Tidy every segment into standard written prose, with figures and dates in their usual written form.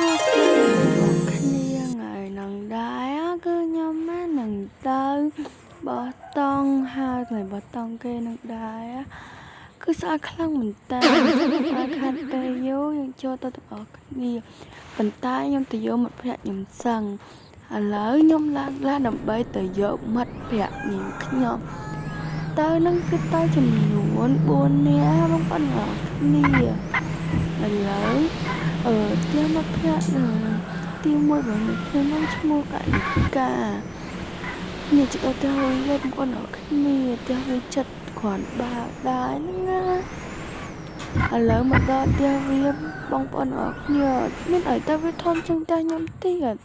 គ្នាថ្ងៃនឹងដែរគឺខ្ញុំនឹងទៅបោះតង់ហើយកន្លែងបោះតង់គេនឹងដែរគឺស្អាតខ្លាំងមែនតើហើយខាត់ពេលយូរយើងចូលទៅទាំងអស់គ្នាប៉ុន្តែខ្ញុំទៅយកមិត្តភក្តិខ្ញុំសឹងឥឡូវខ្ញុំឡើងឡានដើម្បីទៅយកមិត្តភក្តិនាងខ្ញុំទៅនឹងគឺទៅចំនួន4នាក់បងប្អូនអរគ្នាឥឡូវផ្ទះមិត្តភក្តិទីមួយរបស់ខ្ញុំឈ្មោះកនិកានេះជាទៅវិញបងប្អូនអរគ្នាផ្ទះវាចិត្តគ្រាន់បើដែរហ្នឹងណាឥឡូវមកដល់ផ្ទះវាបងប្អូនអរគ្នាមានអីទៅវាធំជាងផ្ទះខ្ញុំទៀត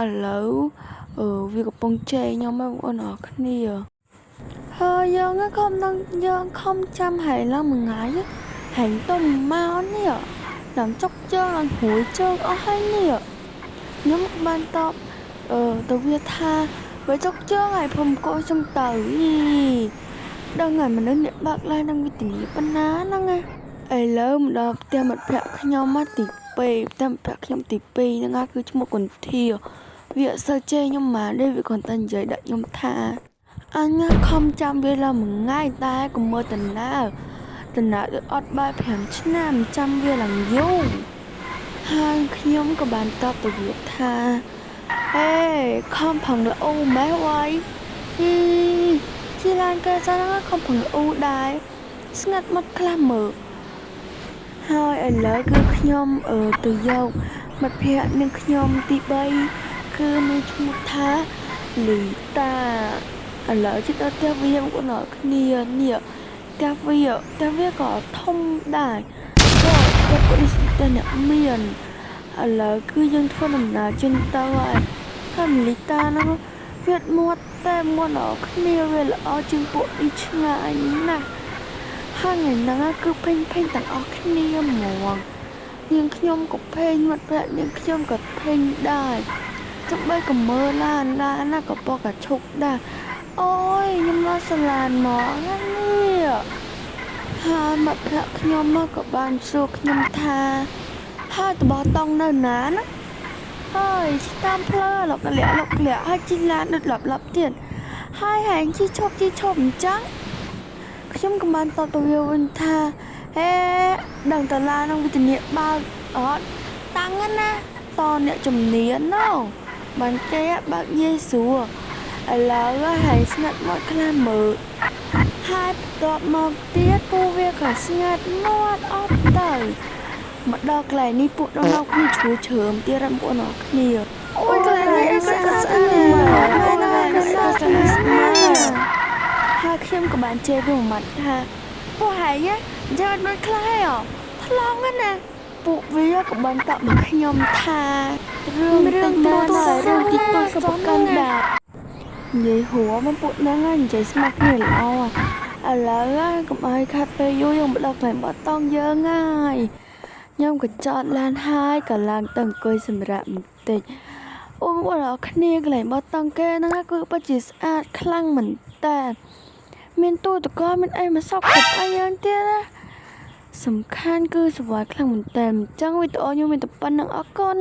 ឥឡូវវាកំពុងជេរខ្ញុំបងប្អូនអរគ្នាហើយយើងខំចាំហើយឡើងមួយថ្ងៃហើយទៅមកនេះឡើងចុកជើងឡើងហួយជើងអស់ហើយនេះខ្ញុំបានតបទៅវាថាបើចុកជើងហើយខ្ញុំកោខ្ញុំទៅដឹងហើយមនុស្សអ្នកបើកឡាននឹងវិទ្យាប៉ុណ្ណាហ្នឹងឥឡូវមកដល់ផ្ទះមិត្តភក្តិខ្ញុំទី2ផ្ទះមិត្តភក្តិខ្ញុំទី2ហ្នឹងគឺឈ្មោះកុនធាវាអត់សូវជេរខ្ញុំមកទេវាគ្រាន់តែនិយាយដាក់ខ្ញុំថាអញខំចាំវាឡើងមួយថ្ងៃតែកុំមើលដំណើរដូចអត់បែប5ឆ្នាំចាំវាឡើងយូរហើយខ្ញុំក៏បានតបទៅវាថាហេខំផឹងល្អម៉ែវ៉ៃជាឡានគេចឹងខំផឹងល្អដែរស្ងាត់មកខ្លះមើលហើយឥឡូវគឺខ្ញុំទៅយកមិត្តភក្តិនឹងខ្ញុំទី3គឺមានឈ្មោះថាលីតាឥឡូវជិះដល់ផ្ទះវាបងប្អូនអរគ្នានេះផ្ទះវាក៏ធំដែរក៏ប៉ូលីសតែអ្នកមានឥឡូវគឺយើងធ្វើដំណើរចេញទៅហើយលីតាហ្នឹងវាមាត់តែមាត់អរគ្នាវាល្អជាងពួកអ៊ីឆ្ងាយណាស់ហើយថ្ងៃហ្នឹងគឺពេញទាំងអស់គ្នាហ្មងនាងខ្ញុំក៏ពេញមិត្តភក្តិនាងខ្ញុំក៏ពេញដែរចាំបីក៏មើលឡានណាក៏បកកាឈុកដែរអូយខ្ញុំមកសាឡានមកនេះហើយមិត្តភក្តិខ្ញុំមកក៏បានសួរខ្ញុំថាហើយតបតង់នៅណាណាហើយតាមផ្លូវលោកលាក់ហើយជីឡានដូចលាប់ទៀតហើយហែងជីឈប់អញ្ចឹងខ្ញុំក៏បានតបទៅវាវិញថាហេដឹងតឡាននឹងវិទ្យាបើកអត់តាំងណាតអ្នកជំនាញនោះបានគេបើកងាយស្រួលឥឡូវហើយស្ងាត់មកខ្លះមើលហើយបន្ទាប់មកទៀតពួកវាក៏ស្ងាត់មកអត់ទៅមកដល់កន្លែងនេះពួកដល់គ្នាឈួរជ្រើមទៀតបងប្អូនអរគ្នាអូយកន្លែងនេះស្អាតហើយខ្ញុំក៏បានជេរវាមួយម៉ាត់ថាពួកហើយយកដូចខ្លះថ្លង់ណាពួកវាក៏បានតបមកខ្ញុំថារឿងតិចតួចរឿងតិចតួចក៏ប្រកាន់ដែរនិយាយហួរមកពួកហ្នឹងនិយាយស្មាត់គ្នាល្អឥឡូវកុំឲ្យខាត់ពេលយូរយើងមកដល់កន្លែងបោះតង់យើងហើយខ្ញុំក៏ចតឡានហើយក៏ឡើងទៅអង្គុយសម្រាប់បន្តិចអូបងប្អូនគ្នាកន្លែងបោះតង់គេហ្នឹងគឺពិតជាស្អាតខ្លាំងមែនតើមានទូទឹកកកមានអីមកសក់គ្រប់អីយ៉ាងទៀតណាសំខាន់គឺសប្បាយខ្លាំងមែនតើអញ្ចឹងវីដេអូខ្ញុំមានតែប៉ុណ្្នឹងអរគុណ